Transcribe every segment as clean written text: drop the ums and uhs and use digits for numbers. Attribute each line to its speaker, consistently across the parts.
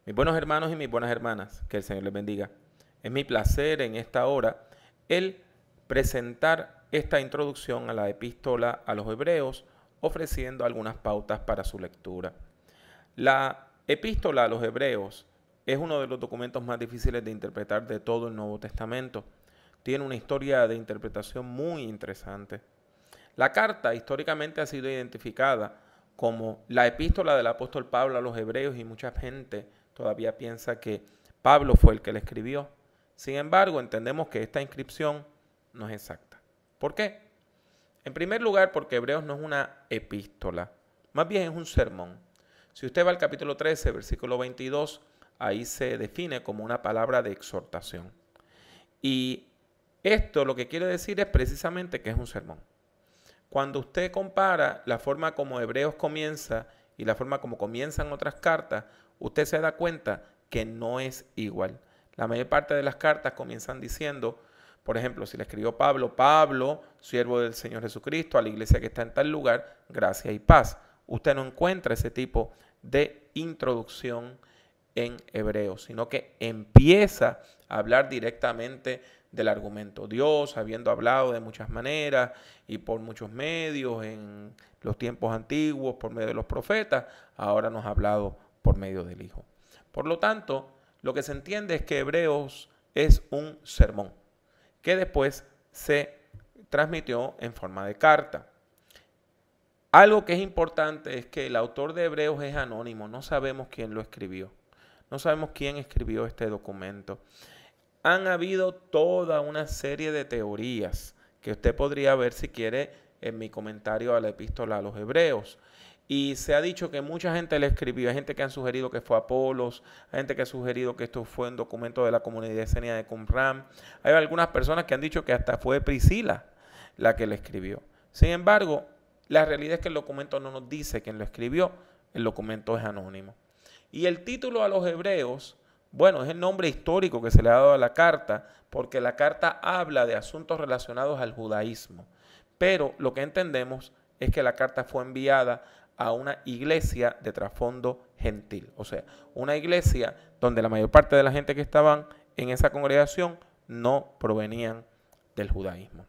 Speaker 1: Mis buenos hermanos y mis buenas hermanas, que el Señor les bendiga. Es mi placer en esta hora el presentar esta introducción a la epístola a los Hebreos, ofreciendo algunas pautas para su lectura. La epístola a los Hebreos es uno de los documentos más difíciles de interpretar de todo el Nuevo Testamento. Tiene una historia de interpretación muy interesante. La carta históricamente ha sido identificada como la epístola del apóstol Pablo a los Hebreos y mucha gente todavía piensa que Pablo fue el que la escribió. Sin embargo, entendemos que esta inscripción no es exacta. ¿Por qué? En primer lugar, porque Hebreos no es una epístola, más bien es un sermón. Si usted va al capítulo 13, versículo 22, ahí se define como una palabra de exhortación. Y esto lo que quiere decir es precisamente que es un sermón. Cuando usted compara la forma como Hebreos comienza y la forma como comienzan otras cartas, usted se da cuenta que no es igual. La mayor parte de las cartas comienzan diciendo, por ejemplo, si le escribió Pablo, Pablo, siervo del Señor Jesucristo, a la iglesia que está en tal lugar, gracia y paz. Usted no encuentra ese tipo de introducción en Hebreos, sino que empieza a hablar directamente del argumento. Dios, habiendo hablado de muchas maneras y por muchos medios en los tiempos antiguos, por medio de los profetas, ahora nos ha hablado por medio del Hijo. Por lo tanto, lo que se entiende es que Hebreos es un sermón que después se transmitió en forma de carta. Algo que es importante es que el autor de Hebreos es anónimo, no sabemos quién lo escribió, no sabemos quién escribió este documento. Han habido toda una serie de teorías que usted podría ver si quiere en mi comentario a la epístola a los Hebreos. Y se ha dicho que mucha gente le escribió. Hay gente que han sugerido que fue Apolos, hay gente que ha sugerido que esto fue un documento de la comunidad esenia de Qumran. Hay algunas personas que han dicho que hasta fue Priscila la que le escribió. Sin embargo, la realidad es que el documento no nos dice quién lo escribió, el documento es anónimo. Y el título a los Hebreos, bueno, es el nombre histórico que se le ha dado a la carta, porque la carta habla de asuntos relacionados al judaísmo. Pero lo que entendemos es que la carta fue enviada a una iglesia de trasfondo gentil. O sea, una iglesia donde la mayor parte de la gente que estaban en esa congregación no provenían del judaísmo.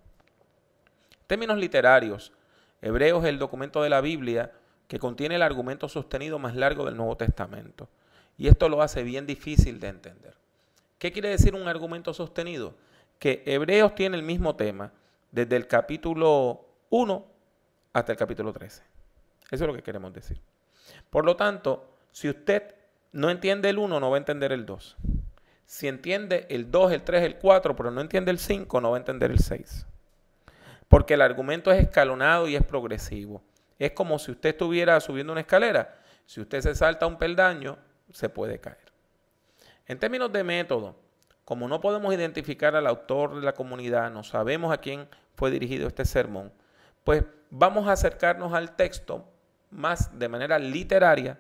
Speaker 1: En términos literarios, Hebreos es el documento de la Biblia que contiene el argumento sostenido más largo del Nuevo Testamento. Y esto lo hace bien difícil de entender. ¿Qué quiere decir un argumento sostenido? Que Hebreos tiene el mismo tema desde el capítulo 1 hasta el capítulo 13. Eso es lo que queremos decir. Por lo tanto, si usted no entiende el 1, no va a entender el 2. Si entiende el 2, el 3, el 4, pero no entiende el 5, no va a entender el 6. Porque el argumento es escalonado y es progresivo. Es como si usted estuviera subiendo una escalera. Si usted se salta un peldaño, se puede caer. En términos de método, como no podemos identificar al autor de la comunidad, no sabemos a quién fue dirigido este sermón, pues vamos a acercarnos al texto más de manera literaria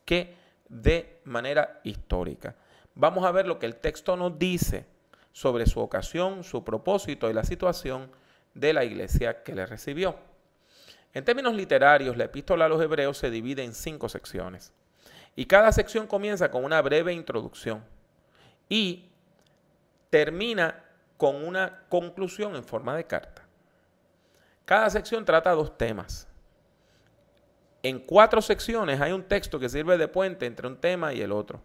Speaker 1: que de manera histórica. Vamos a ver lo que el texto nos dice sobre su ocasión, su propósito y la situación de la iglesia que le recibió. En términos literarios, la epístola a los Hebreos se divide en 5 secciones. Y cada sección comienza con una breve introducción y termina con una conclusión en forma de carta. Cada sección trata 2 temas. En 4 secciones hay un texto que sirve de puente entre un tema y el otro.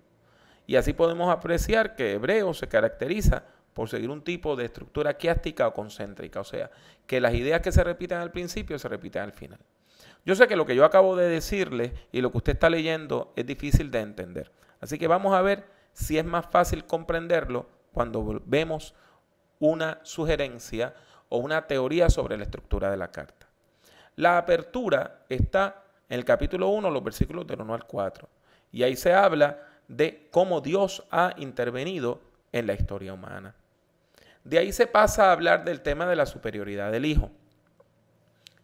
Speaker 1: Y así podemos apreciar que Hebreos se caracteriza por seguir un tipo de estructura quiástica o concéntrica. O sea, que las ideas que se repiten al principio se repiten al final. Yo sé que lo que yo acabo de decirle y lo que usted está leyendo es difícil de entender. Así que vamos a ver si es más fácil comprenderlo cuando vemos una sugerencia o una teoría sobre la estructura de la carta. La apertura está en el capítulo 1, los versículos del 1 al 4. Y ahí se habla de cómo Dios ha intervenido en la historia humana. De ahí se pasa a hablar del tema de la superioridad del Hijo.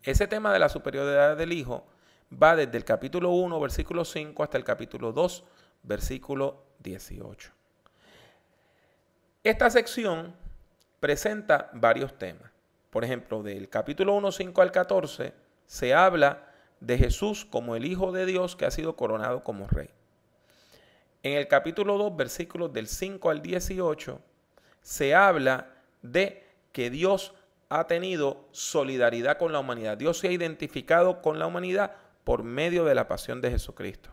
Speaker 1: Ese tema de la superioridad del Hijo va desde el capítulo 1, versículo 5, hasta el capítulo 2, versículo 18. Esta sección presenta varios temas. Por ejemplo, del capítulo 1, 5 al 14, se habla de Jesús como el Hijo de Dios que ha sido coronado como rey. En el capítulo 2, versículos del 5 al 18, se habla de que Dios ha tenido solidaridad con la humanidad. Dios se ha identificado con la humanidad por medio de la pasión de Jesucristo.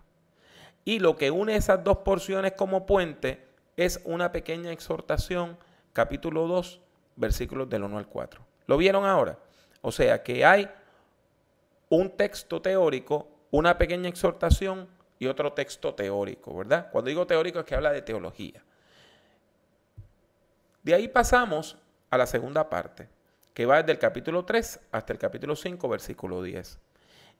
Speaker 1: Y lo que une esas dos porciones como puente es una pequeña exhortación, capítulo 2, versículos del 1 al 4. ¿Lo vieron ahora? O sea que hay un texto teórico, una pequeña exhortación y otro texto teórico, ¿verdad? Cuando digo teórico es que habla de teología. De ahí pasamos a la segunda parte, que va desde el capítulo 3 hasta el capítulo 5, versículo 10.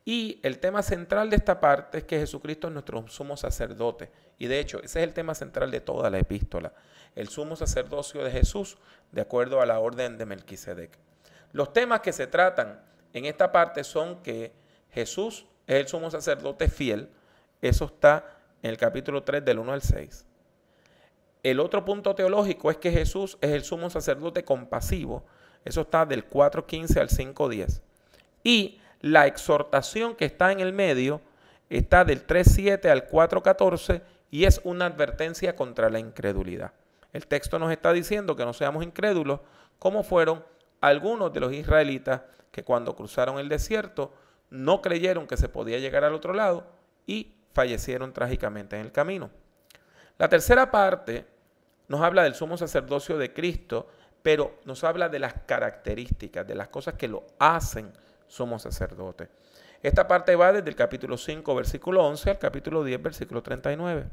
Speaker 1: Y el tema central de esta parte es que Jesucristo es nuestro sumo sacerdote. Y de hecho, ese es el tema central de toda la epístola. El sumo sacerdocio de Jesús, de acuerdo a la orden de Melquisedec. Los temas que se tratan en esta parte son que Jesús es el sumo sacerdote fiel. Eso está en el capítulo 3 del 1 al 6. El otro punto teológico es que Jesús es el sumo sacerdote compasivo. Eso está del 4.15 al 5.10. Y la exhortación que está en el medio está del 3.7 al 4.14 y es una advertencia contra la incredulidad. El texto nos está diciendo que no seamos incrédulos, como fueron algunos de los israelitas que cuando cruzaron el desierto no creyeron que se podía llegar al otro lado y fallecieron trágicamente en el camino. La tercera parte nos habla del sumo sacerdocio de Cristo, pero nos habla de las características, de las cosas que lo hacen sumo sacerdote. Esta parte va desde el capítulo 5, versículo 11 al capítulo 10, versículo 39.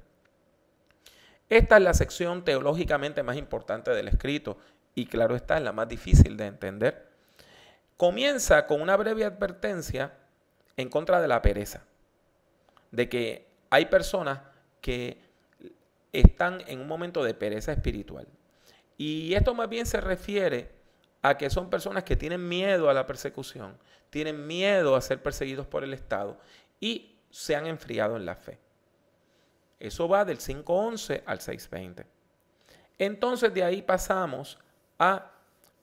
Speaker 1: Esta es la sección teológicamente más importante del escrito y claro está, es la más difícil de entender. Comienza con una breve advertencia en contra de la pereza, de que hay personas que están en un momento de pereza espiritual. Y esto más bien se refiere a que son personas que tienen miedo a la persecución, tienen miedo a ser perseguidos por el Estado y se han enfriado en la fe. Eso va del 5.11 al 6.20. Entonces de ahí pasamos a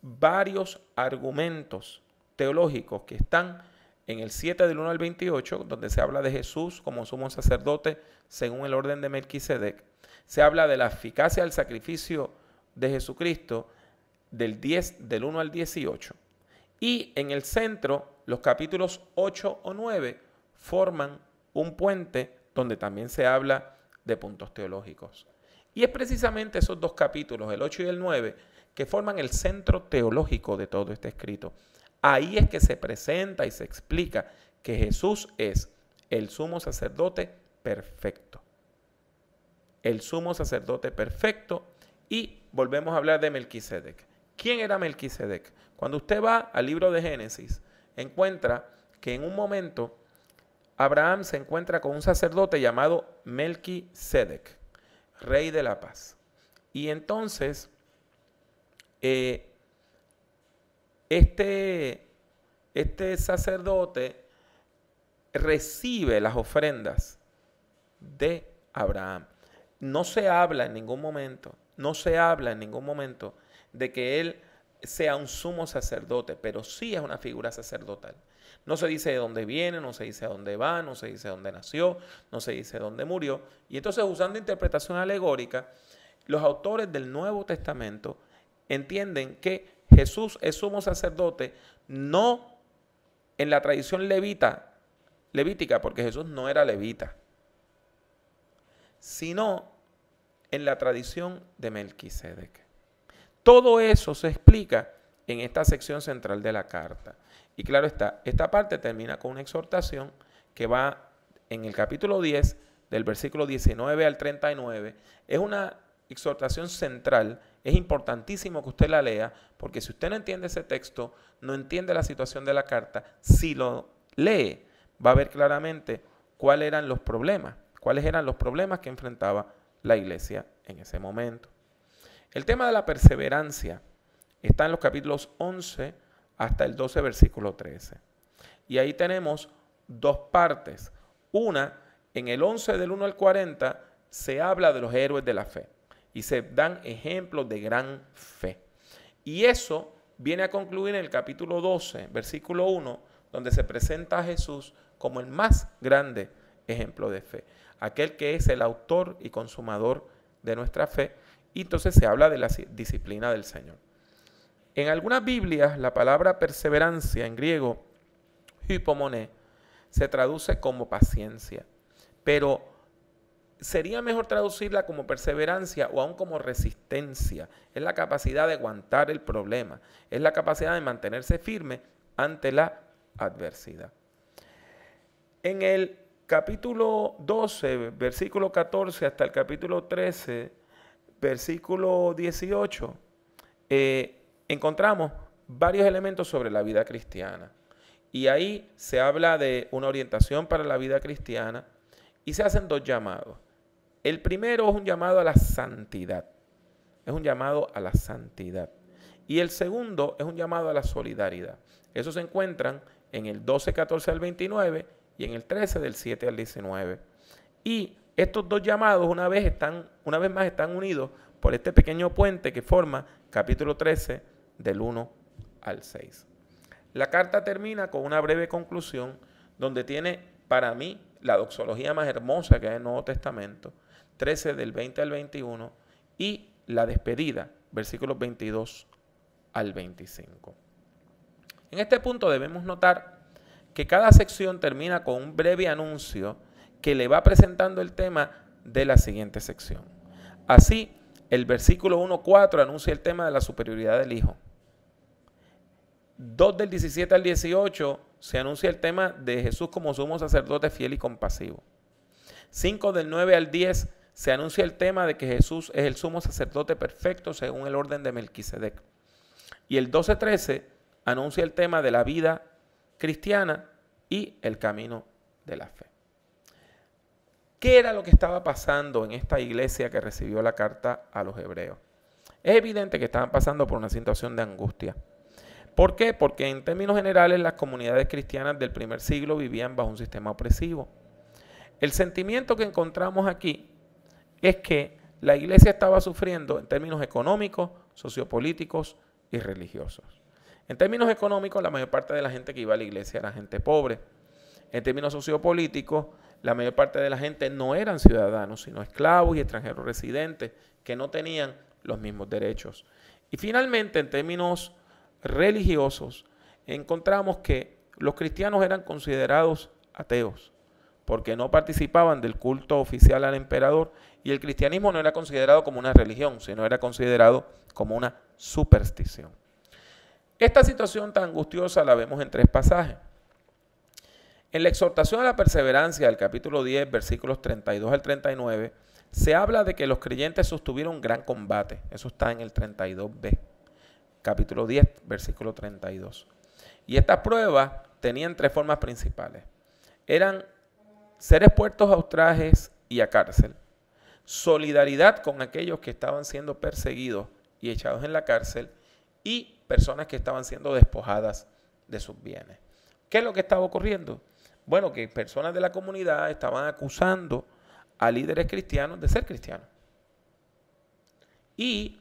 Speaker 1: varios argumentos teológicos que están en el 7 del 1 al 28, donde se habla de Jesús como sumo sacerdote según el orden de Melquisedec. Se habla de la eficacia del sacrificio de Jesucristo del 1 al 18. Y en el centro, los capítulos 8 o 9 forman un puente donde también se habla de puntos teológicos. Y es precisamente esos dos capítulos, el 8 y el 9, que forman el centro teológico de todo este escrito. Ahí es que se presenta y se explica que Jesús es el sumo sacerdote perfecto. El sumo sacerdote perfecto. Y volvemos a hablar de Melquisedec. ¿Quién era Melquisedec? Cuando usted va al libro de Génesis, encuentra que en un momento Abraham se encuentra con un sacerdote llamado Melquisedec, rey de la paz. Y entonces, este sacerdote recibe las ofrendas de Abraham. No se habla en ningún momento de que él sea un sumo sacerdote, pero sí es una figura sacerdotal. No se dice de dónde viene, no se dice a dónde va, no se dice dónde nació, no se dice dónde murió. Y entonces, usando interpretación alegórica, los autores del Nuevo Testamento entienden que Jesús es sumo sacerdote no en la tradición levítica, porque Jesús no era levita, sino en la tradición de Melquisedec. Todo eso se explica en esta sección central de la carta. Y claro está, esta parte termina con una exhortación que va en el capítulo 10, del versículo 19 al 39. Es una exhortación central. Es importantísimo que usted la lea, porque si usted no entiende ese texto, no entiende la situación de la carta. Si lo lee, va a ver claramente cuáles eran los problemas que enfrentaba la iglesia en ese momento. El tema de la perseverancia está en los capítulos 11 hasta el 12, versículo 13. Y ahí tenemos dos partes. Una, en el 11 del 1 al 40, se habla de los héroes de la fe y se dan ejemplos de gran fe. Y eso viene a concluir en el capítulo 12, versículo 1, donde se presenta a Jesús como el más grande ejemplo de fe. aquel que es el autor y consumador de nuestra fe, y entonces se habla de la disciplina del Señor. En algunas Biblias la palabra perseverancia en griego, hypomone, se traduce como paciencia, pero sería mejor traducirla como perseverancia o aún como resistencia. Es la capacidad de aguantar el problema, es la capacidad de mantenerse firme ante la adversidad. En el capítulo 12, versículo 14 hasta el capítulo 13, versículo 18, encontramos varios elementos sobre la vida cristiana. Y ahí se habla de una orientación para la vida cristiana y se hacen dos llamados. El primero es un llamado a la santidad. Es un llamado a la santidad. Y el segundo es un llamado a la solidaridad. Esos se encuentran en el 12, 14 al 29 y en el 13 del 7 al 19. Y estos dos llamados una vez más están unidos por este pequeño puente que forma capítulo 13 del 1 al 6. La carta termina con una breve conclusión donde tiene para mí la doxología más hermosa que hay en el Nuevo Testamento, 13 del 20 al 21, y la despedida, versículos 22 al 25. En este punto debemos notar que cada sección termina con un breve anuncio que le va presentando el tema de la siguiente sección. Así, el versículo 1.4 anuncia el tema de la superioridad del Hijo. 2 del 17 al 18 se anuncia el tema de Jesús como sumo sacerdote fiel y compasivo. 5 del 9 al 10 se anuncia el tema de que Jesús es el sumo sacerdote perfecto según el orden de Melquisedec. Y el 12-13 anuncia el tema de la vida cristiana y el camino de la fe. ¿Qué era lo que estaba pasando en esta iglesia que recibió la carta a los hebreos? Es evidente que estaban pasando por una situación de angustia. ¿Por qué? Porque en términos generales las comunidades cristianas del primer siglo vivían bajo un sistema opresivo. El sentimiento que encontramos aquí es que la iglesia estaba sufriendo en términos económicos, sociopolíticos y religiosos. En términos económicos, la mayor parte de la gente que iba a la iglesia era gente pobre. En términos sociopolíticos, la mayor parte de la gente no eran ciudadanos, sino esclavos y extranjeros residentes que no tenían los mismos derechos. Y finalmente, en términos religiosos, encontramos que los cristianos eran considerados ateos porque no participaban del culto oficial al emperador, y el cristianismo no era considerado como una religión, sino era considerado como una superstición. Esta situación tan angustiosa la vemos en tres pasajes. En la exhortación a la perseverancia del capítulo 10, versículos 32 al 39, se habla de que los creyentes sostuvieron un gran combate. Eso está en el 32b, capítulo 10, versículo 32. Y estas pruebas tenían tres formas principales. Eran ser expuestos a ultrajes y a cárcel, solidaridad con aquellos que estaban siendo perseguidos y echados en la cárcel, y personas que estaban siendo despojadas de sus bienes. ¿Qué es lo que estaba ocurriendo? Bueno, que personas de la comunidad estaban acusando a líderes cristianos de ser cristianos. Y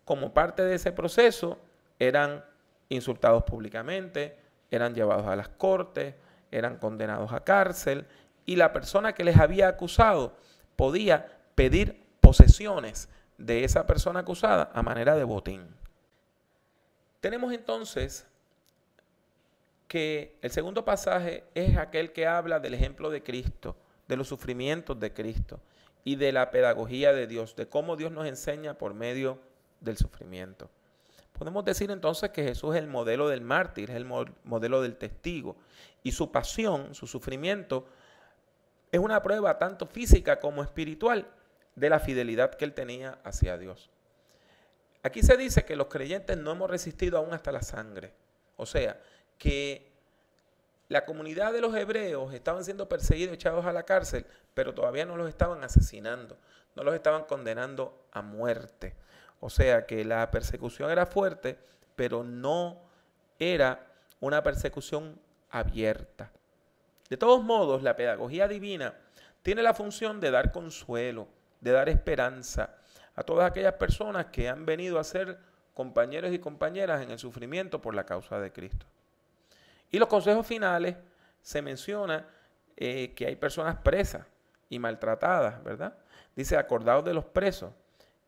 Speaker 1: como parte de ese proceso eran insultados públicamente, eran llevados a las cortes, eran condenados a cárcel, y la persona que les había acusado podía pedir posesiones de esa persona acusada a manera de botín. Tenemos entonces que el segundo pasaje es aquel que habla del ejemplo de Cristo, de los sufrimientos de Cristo y de la pedagogía de Dios, de cómo Dios nos enseña por medio del sufrimiento. Podemos decir entonces que Jesús es el modelo del mártir, es el modelo del testigo, y su pasión, su sufrimiento, es una prueba tanto física como espiritual de la fidelidad que él tenía hacia Dios. Aquí se dice que los creyentes no hemos resistido aún hasta la sangre. O sea, que la comunidad de los hebreos estaban siendo perseguidos, echados a la cárcel, pero todavía no los estaban asesinando, no los estaban condenando a muerte. O sea, que la persecución era fuerte, pero no era una persecución abierta. De todos modos, la pedagogía divina tiene la función de dar consuelo, de dar esperanza a todas aquellas personas que han venido a ser compañeros y compañeras en el sufrimiento por la causa de Cristo. Y los consejos finales se menciona que hay personas presas y maltratadas, ¿verdad? Dice, acordaos de los presos.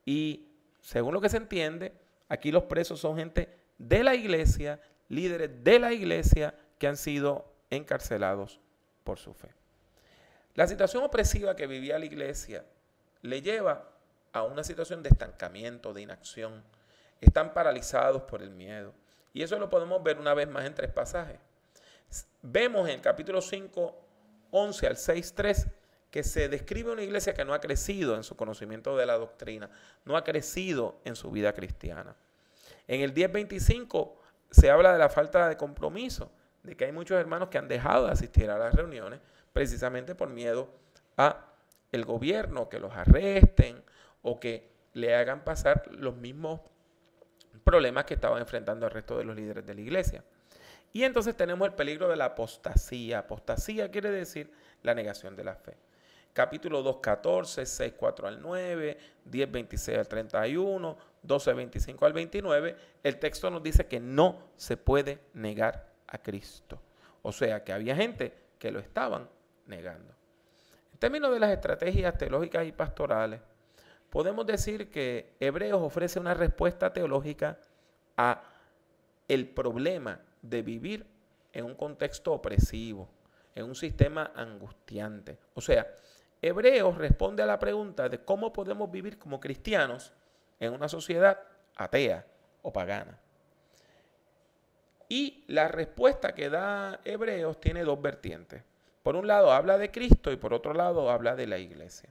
Speaker 1: Y según lo que se entiende, aquí los presos son gente de la iglesia, líderes de la iglesia que han sido encarcelados por su fe. La situación opresiva que vivía la iglesia le lleva a una situación de estancamiento, de inacción. Están paralizados por el miedo. Y eso lo podemos ver una vez más en 3 pasajes. Vemos en el capítulo 5, 11 al 6, 3, que se describe una iglesia que no ha crecido en su conocimiento de la doctrina, no ha crecido en su vida cristiana. En el 10:25 se habla de la falta de compromiso, de que hay muchos hermanos que han dejado de asistir a las reuniones precisamente por miedo a el gobierno, que los arresten o que le hagan pasar los mismos problemas que estaban enfrentando el resto de los líderes de la iglesia. Y entonces tenemos el peligro de la apostasía. Apostasía quiere decir la negación de la fe. Capítulo 2, 14, 6, 4 al 9, 10, 26 al 31, 12, 25 al 29, el texto nos dice que no se puede negar a Cristo. O sea, que había gente que lo estaban negando. En términos de las estrategias teológicas y pastorales, podemos decir que Hebreos ofrece una respuesta teológica a el problema de vivir en un contexto opresivo, en un sistema angustiante. O sea, Hebreos responde a la pregunta de cómo podemos vivir como cristianos en una sociedad atea o pagana. Y la respuesta que da Hebreos tiene 2 vertientes. Por un lado habla de Cristo y por otro lado habla de la iglesia.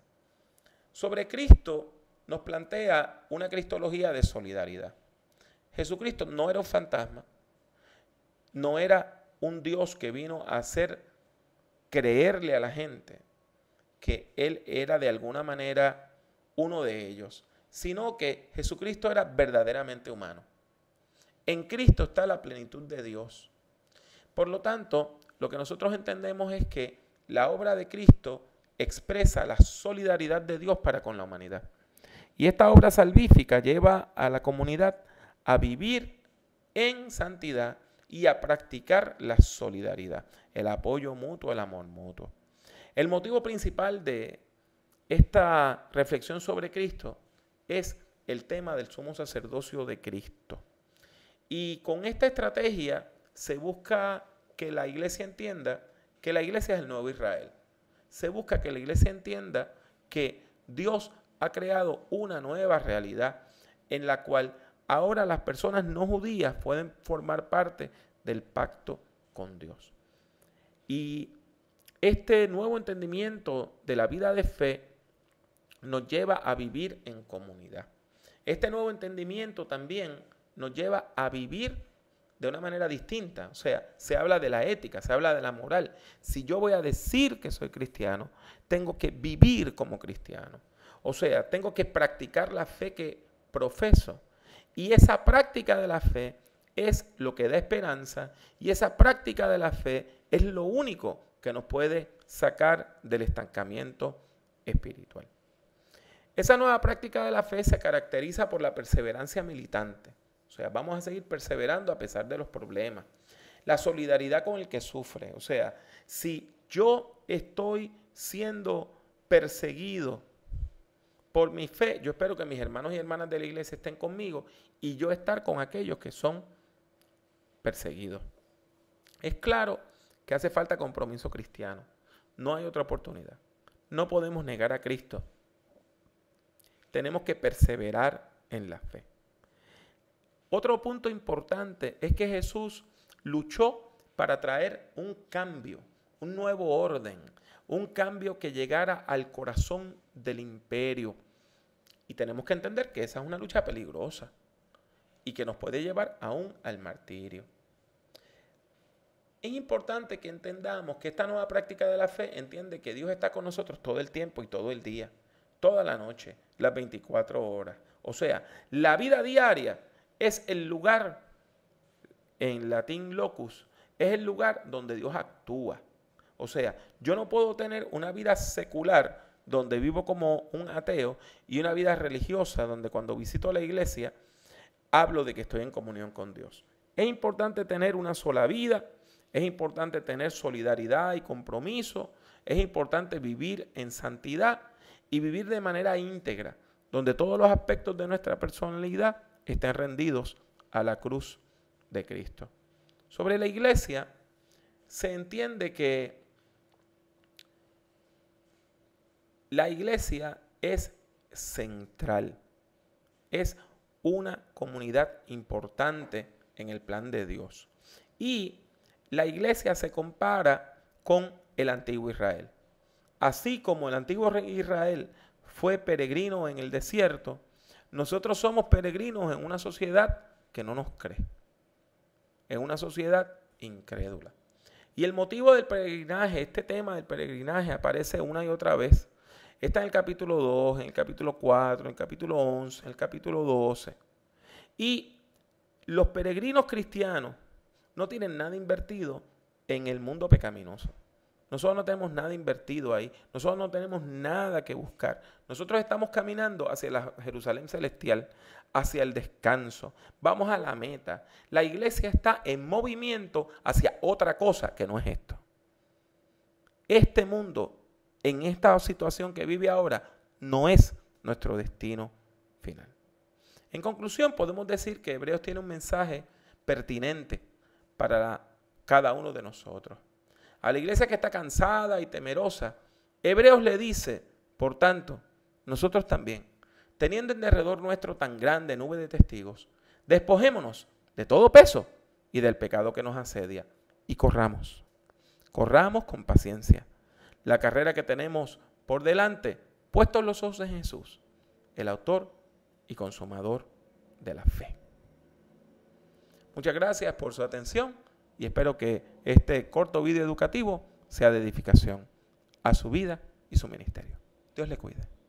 Speaker 1: Sobre Cristo nos plantea una cristología de solidaridad. Jesucristo no era un fantasma, no era un Dios que vino a hacer creerle a la gente que Él era de alguna manera uno de ellos, sino que Jesucristo era verdaderamente humano. En Cristo está la plenitud de Dios. Por lo tanto, lo que nosotros entendemos es que la obra de Cristo expresa la solidaridad de Dios para con la humanidad. Y esta obra salvífica lleva a la comunidad a vivir en santidad y a practicar la solidaridad, el apoyo mutuo, el amor mutuo. El motivo principal de esta reflexión sobre Cristo es el tema del sumo sacerdocio de Cristo. Y con esta estrategia se busca que la iglesia entienda que la iglesia es el nuevo Israel. Se busca que la iglesia entienda que Dios ha creado una nueva realidad en la cual ahora las personas no judías pueden formar parte del pacto con Dios. Y este nuevo entendimiento de la vida de fe nos lleva a vivir en comunidad. Este nuevo entendimiento también nos lleva a vivir de una manera distinta. O sea, se habla de la ética, se habla de la moral. Si yo voy a decir que soy cristiano, tengo que vivir como cristiano. O sea, tengo que practicar la fe que profeso. Y esa práctica de la fe es lo que da esperanza y esa práctica de la fe es lo único que nos puede sacar del estancamiento espiritual. Esa nueva práctica de la fe se caracteriza por la perseverancia militante. O sea, vamos a seguir perseverando a pesar de los problemas. La solidaridad con el que sufre. O sea, si yo estoy siendo perseguido por mi fe, yo espero que mis hermanos y hermanas de la iglesia estén conmigo y yo estar con aquellos que son perseguidos. Es claro que hace falta compromiso cristiano. No hay otra oportunidad. No podemos negar a Cristo. Tenemos que perseverar en la fe. Otro punto importante es que Jesús luchó para traer un cambio, un nuevo orden, un cambio que llegara al corazón del imperio. Y tenemos que entender que esa es una lucha peligrosa y que nos puede llevar aún al martirio. Es importante que entendamos que esta nueva práctica de la fe entiende que Dios está con nosotros todo el tiempo y todo el día, toda la noche, las 24 horas. O sea, la vida diaria es el lugar, en latín locus, es el lugar donde Dios actúa. O sea, yo no puedo tener una vida secular donde vivo como un ateo y una vida religiosa donde cuando visito la iglesia hablo de que estoy en comunión con Dios. Es importante tener una sola vida, es importante tener solidaridad y compromiso, Es importante vivir en santidad y vivir de manera íntegra, donde todos los aspectos de nuestra personalidad estén rendidos a la cruz de Cristo. Sobre la iglesia, se entiende que la iglesia es central, es una comunidad importante en el plan de Dios. Y la iglesia se compara con el antiguo Israel. Así como el antiguo Israel fue peregrino en el desierto, nosotros somos peregrinos en una sociedad que no nos cree, en una sociedad incrédula. Y el motivo del peregrinaje, este tema del peregrinaje aparece una y otra vez. Está en el capítulo 2, en el capítulo 4, en el capítulo 11, en el capítulo 12. Y los peregrinos cristianos no tienen nada invertido en el mundo pecaminoso. Nosotros no tenemos nada invertido ahí. Nosotros no tenemos nada que buscar. Nosotros estamos caminando hacia la Jerusalén celestial, hacia el descanso. Vamos a la meta. La iglesia está en movimiento hacia otra cosa que no es esto. Este mundo, en esta situación que vive ahora, no es nuestro destino final. En conclusión, podemos decir que Hebreos tiene un mensaje pertinente para cada uno de nosotros. A la iglesia que está cansada y temerosa, Hebreos le dice, por tanto, nosotros también, teniendo en derredor nuestro tan grande nube de testigos, despojémonos de todo peso y del pecado que nos asedia y corramos con paciencia la carrera que tenemos por delante, puestos los ojos en Jesús, el autor y consumador de la fe. Muchas gracias por su atención y espero que este corto video educativo sea de edificación a su vida y su ministerio. Dios le cuide.